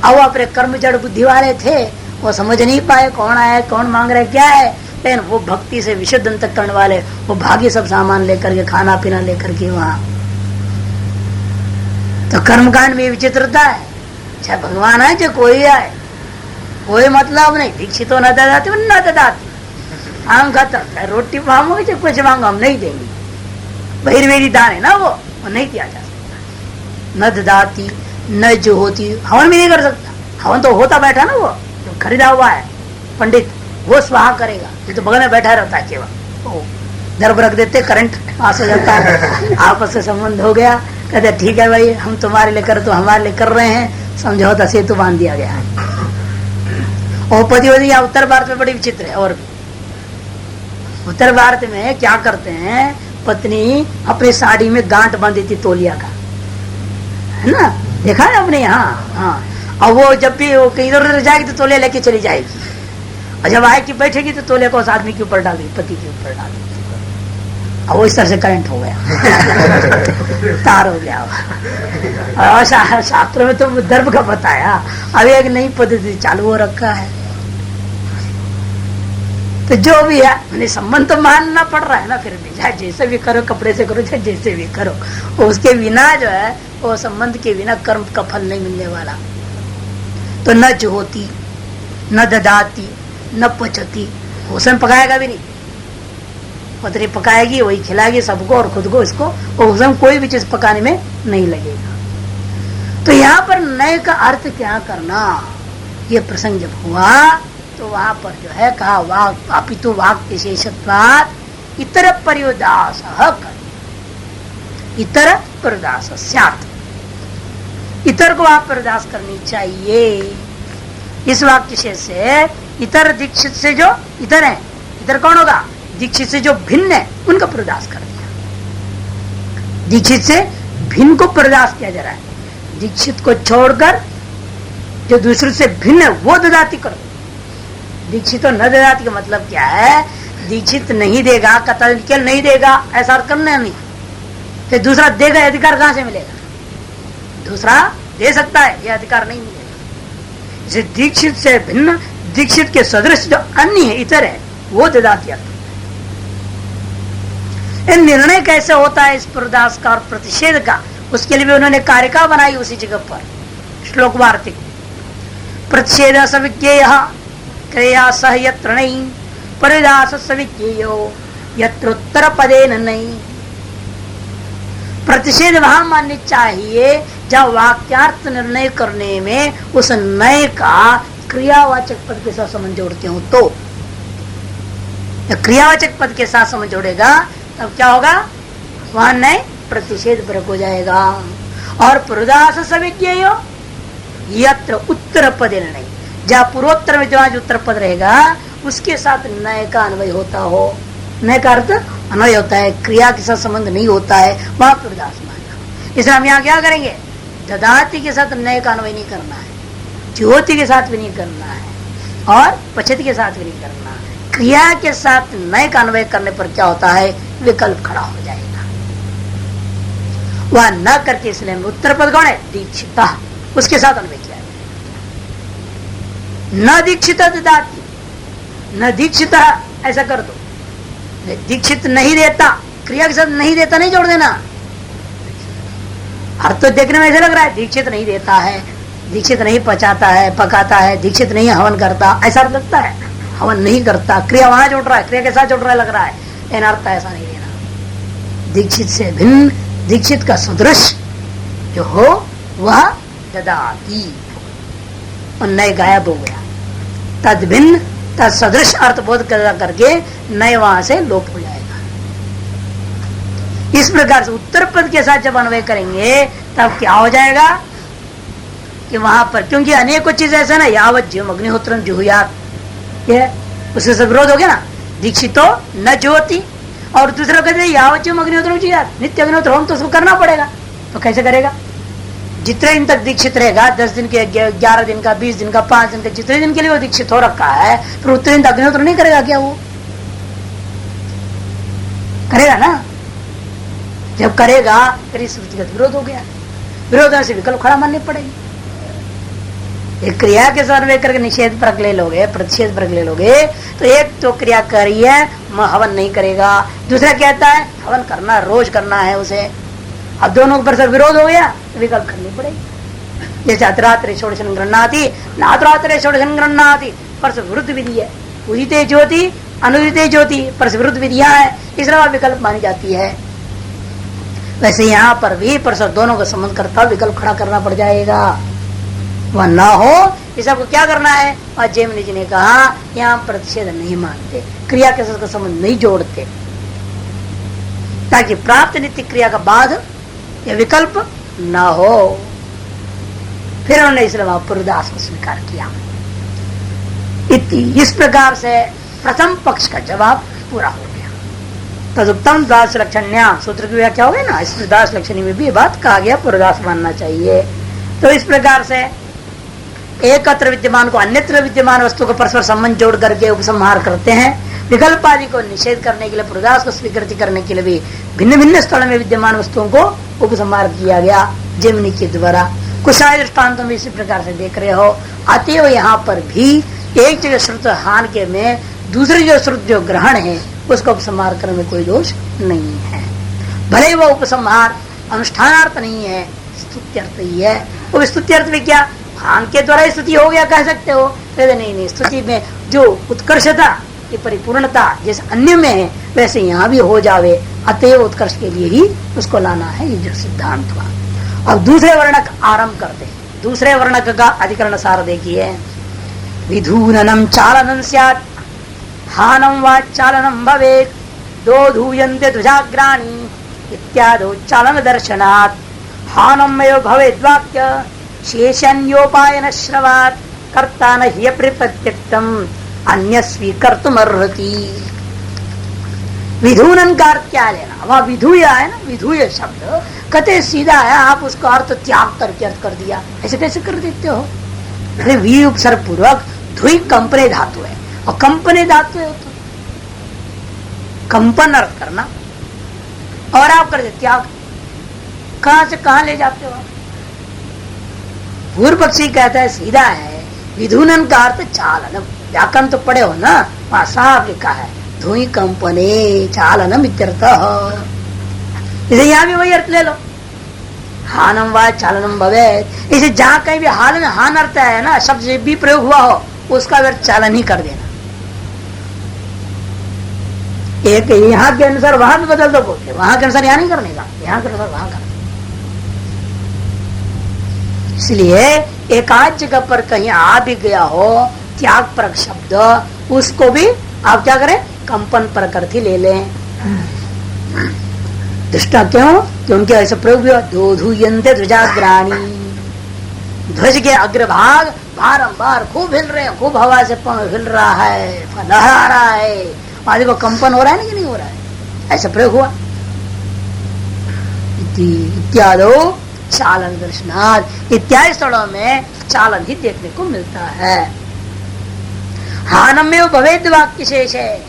अब अपने कर्म जड़ बुद्धि वाले थे, वो समझ नहीं पाए कौन आया कौन मांग रहा है क्या है, लेकिन वो भक्ति से विशुद्ध अंतःकरण वाले वो भागी सब सामान लेकर के खाना पीना लेकर के वहां। तो कर्मकांड में विचित्रता है, चाहे भगवान आए चाहे कोई आए, कोई मतलब नहीं। दीक्षित हो न ददाती न ददाती, हम खत्म, रोटी मांगोगे चाहे कुछ मांगो हम नहीं देंगे। बहिर्वेदी दान है ना वो नहीं दिया जा सकता। न ददाती न जो होती, हवन भी नहीं कर सकता। हवन तो होता बैठा ना, वो जो खरीदा हुआ है पंडित वो स्वाहा करेगा, ये तो बगल में बैठा रहता है केवल। दर्भ रख देते, करंट पास हो जाता है, आपस से संबंध हो गया, कहते ठीक है भाई हम तुम्हारे लिए कर तो हमारे लिए कर रहे हैं, समझौता सेतु बांध दिया गया है। और पतिवती या उत्तर भारत में बड़ी विचित्र है। और उत्तर भारत में क्या करते हैं, पत्नी अपनी साड़ी में गांठ बांध देती तौलिया का, है ना, देखा है आपने? हाँ। और वो जब भी इधर उधर जाएगी तो तौलिया लेके चली जाएगी, और जब आए कि बैठेगी तो तौलिया को उस आदमी के ऊपर डाल देगी, पति के ऊपर डाल देगी, और वो इस तरह से करंट हो गया तार हो गया। और शास्त्रों में तो दर्भ का बताया, अब एक नई पद्धति चालू हो रखा है। तो जो भी है मैंने संबंध तो मानना पड़ रहा है ना, फिर भी चाहे जैसे भी करो, कपड़े से करो चाहे जैसे भी करो, उसके बिना जो है वो संबंध के बिना कर्म का फल नहीं मिलने वाला। तो न जो होती न ददाती न पचती, उसमें पकाएगा भी नहीं, पत्नी पकाएगी वही खिलाएगी सबको और खुद को इसको, और उसमें कोई भी चीज पकाने में नहीं लगेगा। तो यहाँ पर नए का अर्थ क्या करना, ये प्रसंग जब हुआ तो वहां पर जो है कहा वाक अपितु वाक विशेषत्वात् इतर पर्युदास, इतर पर्युदास स्यात्, इतर को आप पर्युदास करनी चाहिए। इस वाक्य से इतर दीक्षित से जो इतर है, इतर कौन होगा, दीक्षित से जो भिन्न है उनका पर्युदास कर दिया। दीक्षित से भिन्न को पर्युदास किया जा रहा है, दीक्षित को छोड़कर जो दूसरे से भिन्न है वो ददाती कर दो। दीक्षित तो न ददाती का मतलब क्या है, दीक्षित नहीं देगा, कतल नहीं देगा, ऐसा करना नहीं, फिर दूसरा देगा, अधिकार कहां से मिलेगा? दूसरा दे सकता है, यह अधिकार नहीं मिलेगा। इसे दीक्षित से भिन्न, दीक्षित के सदृश जो अन्य है, इतर है, वो ददाती। निर्णय कैसे होता है इस पर्युदास का और प्रतिषेध का, उसके लिए भी उन्होंने कारिका बनाई उसी जगह पर, श्लोक वार्तिक। प्रतिषेध सविज्ञेय क्रिया सह यत्र नहीं, पर्युदास सविज्ञेयो यत्र उत्तर पदे नहीं। प्रतिषेध वहां माननी चाहिए जब वाक्यार्थ निर्णय करने में उस नए का क्रियावाचक पद के साथ संबंध जोड़ते हो, तो क्रियावाचक पद के साथ संबंध जोड़ेगा तब क्या होगा, वहां नए प्रतिषेध परक हो जाएगा। और पर्युदास सविज्ञेय यत्र उत्तर पदे नहीं, जहाँ पूर्वोत्तर में जहाँ जो उत्तर पद रहेगा उसके साथ नए का अन्वय होता हो, नए का अर्थ अन्वय होता है, क्रिया के साथ संबंध नहीं होता है, वहां पर्युदास मानना। इसलिए हम यहाँ क्या करेंगे, ददाती के साथ नए का अन्वय नहीं करना है, ज्योति के साथ भी नहीं करना है, और पचती के साथ भी नहीं करना है। क्रिया के साथ नए का अन्वय करने पर क्या होता है, विकल्प खड़ा हो जाएगा, वह न करके। इसलिए उत्तर पद कौन है, दीक्षिता, उसके साथ अन्वय किया है। न दीक्षित ददाती, न दीक्षित ऐसा कर दो, दीक्षित नहीं देता, क्रिया के साथ नहीं देता नहीं जोड़ देना। अर्थ तो देखने में ऐसा लग रहा है दीक्षित नहीं देता है, दीक्षित नहीं पचाता है, पकाता है, दीक्षित नहीं हवन करता, ऐसा लगता है। हवन नहीं करता, क्रिया वहां जुड़ रहा है, क्रिया के साथ जुड़ रहा है, लग रहा है, लेकिन अर्थ ऐसा नहीं लेना। दीक्षित से भिन्न, दीक्षित का सदृश जो हो वह ददाती, और नए गायब हो गया। तद भिन्न तद सदृश अर्थ बोध करके नए वहां से लोप हो जाएगा। इस प्रकार से उत्तर पद के साथ जब अन्वय करेंगे तब क्या हो जाएगा कि वहां पर, क्योंकि अनेकों चीज ऐसा ना, यावत जीव अग्निहोत्र जुहुयात, ये उसके सब विरोध हो गया ना। दीक्षितो न ज्योति, और दूसरा कहते हैं यावत जीव अग्निहोत्र जुहुयात, नित्य अग्निहोत्र होम तो उसको करना पड़ेगा। तो कैसे करेगा? जितने दिन तक दीक्षित रहेगा, 10 दिन के, 11 दिन का, 20 दिन का, 5 दिन का, जितने दिन के लिए वो दीक्षित हो रखा है, फिर उतने दिन तक अग्निहोत्र नहीं करेगा क्या? वो करेगा ना। जब करेगा फिर इस श्रुतिगत विरोध हो गया, विरोध से विकल्प खड़ा माननी पड़ेगी। एक क्रिया के साथ वे करके निषेध परक ले लोगे, प्रतिषेध परक ले लोगे, तो एक तो क्रिया करी है, हवन नहीं करेगा, दूसरा कहता है हवन करना, रोज करना है उसे। अब दोनों पर सर विरोध हो गया, तो विकल्प करनी पड़ेगी। जैसे अत्रात्रे षोडशन गृह्णाति नात्रात्रे षोडशन गृह्णाति, परस विरुद्ध विधि है। उदिते ज्योति अनुदिते ज्योति परस विरुद्ध विधियां है, इसलिए विकल्प मानी जाती है। वैसे यहाँ पर भी परसों दोनों का संबंध करता विकल्प खड़ा करना पड़ जाएगा। वह न हो, इस सबको क्या करना है? और जैमिनि जी ने कहा यहाँ प्रतिषेध नहीं मानते, क्रिया के साथ संबंध नहीं जोड़ते, ताकि प्राप्त नित्य क्रिया का बाद यह विकल्प न हो। फिर उन्होंने इसलिए वहां पुरदास को स्वीकार किया। इस प्रकार से प्रथम पक्ष का जवाब पूरा हो गया। तदुत्तम दास लक्षण्या सूत्र की व्याख्या हो गई ना, इस दास लक्षणी में भी बात कहा गया पुरदास मानना चाहिए। तो इस प्रकार से एकत्र विद्यमान को अन्यत्र विद्यमान वस्तु को परस्पर संबंध जोड़ करके उपसंहार करते हैं। विकल्प आदि को निषेध करने के लिए, पुरदास को स्वीकृति करने के लिए भी भिन्न भिन्न स्थल में विद्यमान वस्तुओं को उपसंहार किया गया जैमिनि के द्वारा। कुछ आय दृष्टान्तों में इसी प्रकार से देख रहे हो। अतएव यहाँ पर भी एक जगह श्रुत हान के में दूसरी जो श्रुत जो ग्रहण है उसको उपसंहार करने में कोई दोष नहीं है। भले वह उपसंहार अनुष्ठानार्थ नहीं है, स्तुत्यर्थ ही है। वो स्तुत्यर्थ में क्या हान के द्वारा स्तुति हो गया कह सकते हो? नहीं, स्तुति में जो उत्कर्षता की परिपूर्णता जैसे अन्य में है वैसे यहाँ भी हो जावे, अतएव उत्कर्ष के लिए ही उसको लाना है, ये जो सिद्धांत हुआ। अब दूसरे वर्णक आरंभ करते हैं। दूसरे वर्णक का अधिकरण सार देखिए। विधूननम चालनम स्यात् हानम वा चालनम भवेत् दो धूयन्ते ध्वजाग्राणि इत्यादो चालन दर्शनात् हानमयो भवेद्वाक्य शेषन्योपायन श्रवात् कर्ता न हि प्रत्यक्तम अन्य स्वीकर्तुमर्हति। विधूनन का अर्थ क्या लेना? वह विधूय है ना, विधूय शब्द कते सीधा है, आप उसका अर्थ त्याग करके अर्थ कर दिया, ऐसे कैसे कर देते हो? अरे वी उपसर्ग पूर्वक धुई कंपने धातु है, और कंपने धातु है तो कंपन अर्थ करना, और आप कर देते त्याग। कहां से कहां ले जाते हो? पूर्व पक्षी कहता है सीधा है, विधूनन का अर्थ चालनम। व्याकरण तो पढ़े हो ना, वहां साफ लिखा है धुई कंपने चालनम इत्यर्थः। इसे यहाँ भी वही अर्थ ले लो, हानम वा चालनम भवेत्। इसे जहां कहीं भी हाल में हान अर्थ है ना, शब्द भी प्रयोग हुआ हो उसका व्यर्थ चालन ही कर देना। एक यहाँ के अनुसार वहां भी बदल दो बोलते, वहां के अनुसार यहाँ नहीं करने का, यहाँ के अनुसार वहां करना। इसलिए एकाध जगह पर कहीं आ भी गया हो त्याग परक शब्द, उसको भी आप क्या करें? कंपन परक अर्थ ही ले लें। दृष्टा क्यों? क्योंकि ऐसा प्रयोग भी दो धूयन्ते ध्वजाग्राणी, ध्वज के अग्रभाग बारंबार खूब हिल रहे हैं, खूब हवा से हिल रहा है, लहरा रहा है, आदि को कंपन हो रहा है ना कि नहीं हो रहा है? ऐसा प्रयोग हुआ। इत्यादो चालन दर्शनार्थ, इत्यादि स्थलों में चालन ही देखने को मिलता है। हानमेव भवेद वाक्य शेष है,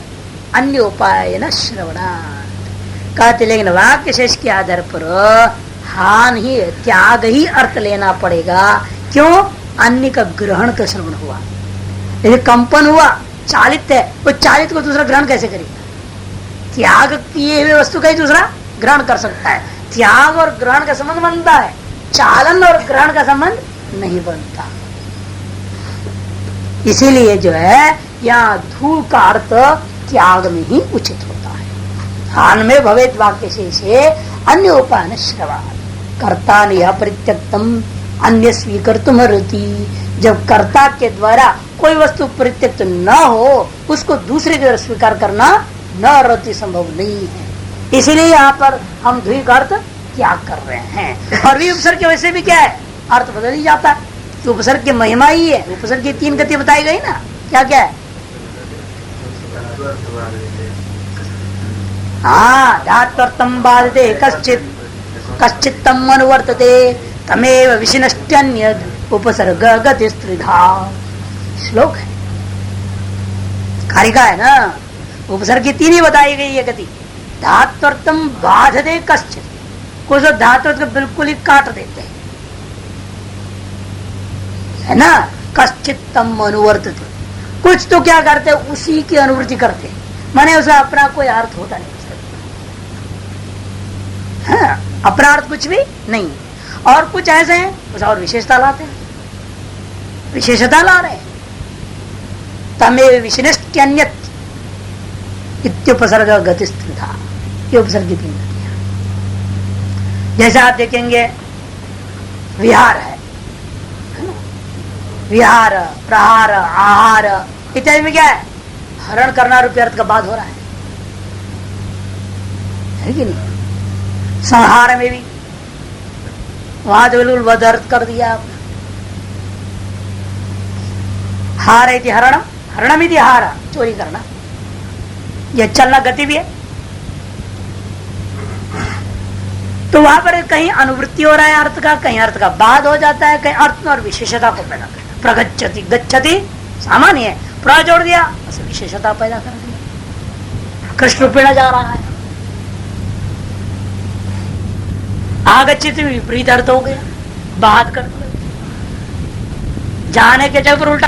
अन्य उपाय न श्रवणार्थ कहते, लेकिन वाक्य शेष के आधार पर हान ही त्याग ही अर्थ लेना पड़ेगा। क्यों? अन्य का ग्रहण का श्रवण हुआ, यदि कंपन हुआ, चालित है, वो चालित को दूसरा ग्रहण कैसे करेगा? त्याग किए हुए वस्तु का ही दूसरा ग्रहण कर सकता है। त्याग और ग्रहण का संबंध बनता है, चालन और ग्रहण का संबंध नहीं बनता। इसीलिए जो है यहाँ धूल का अर्थ त्याग में ही उचित होता है। हान में भवेत वाक्य से अन्य उपाय श्रवा कर्ता ने परित्यक्तम अन्य स्वीकर्तुम अर्हति। जब कर्ता के द्वारा कोई वस्तु परित्यक्त न हो उसको दूसरे के द्वारा स्वीकार करना न अर्हति, संभव नहीं है। इसीलिए यहाँ पर हम द्वि का अर्थ त्याग कर रहे हैं। और भी उपसर्ग के वैसे भी क्या है, अर्थ बदल ही जाता है। तो उपसर्ग की महिमा ही है। उपसर्ग की 3 गति बताई गई ना, क्या क्या है। हाँ, धात्वर्थम बाधते कश्चित कश्चित तम अनुवर्तते तमेव विशिनष्ट्यन्यद उपसर्ग गति स्त्रिधा। श्लोक है, कारिका है ना। उपसर्ग की 3 ही बताई गई है गति। धात्वर्थम बाधते कश्चित, कुछ धातु को बिल्कुल ही काट देते हैं, है ना। कश्चित तम अनुवर्तते, कुछ तो क्या करते हैं, उसी की अनुवृत्ति करते हैं, माने उसका अपना कोई अर्थ होता नहीं। हाँ, अपना अर्थ कुछ भी नहीं। और कुछ ऐसे हैं उस और विशेषता लाते हैं, विशेषता ला रहे हैं। तमेव विशिष्टन्यत इत्युपसर्ग गति स्त्रिधा, ये उपसर्ग की 3 गतियां। जैसे आप देखेंगे विहार है ना? विहार, प्रहार, आहार इत्यादि में क्या है, हरण करना रूपी अर्थ का बात हो रहा है कि नहीं। संहार में भी वहां तो बिल्कुल वध अर्थ कर दिया आपने। हार इति हरणम, हरणम इति हार, चोरी करना। यह चलना गति भी है। तो वहां पर कहीं अनुवृत्ति हो रहा है अर्थ का, कहीं अर्थ का बाद हो जाता है, कहीं अर्थ और विशेषता को पैदा करता। प्रगच्छति गच्छति सामान्य है, प्र जोड़ दिया बस विशेषता पैदा कर दिया। कृष्ण रूपेण जा रहा है। आगच्छति विपरीत अर्थ हो गया, बात कर जाने के जगह पर उल्टा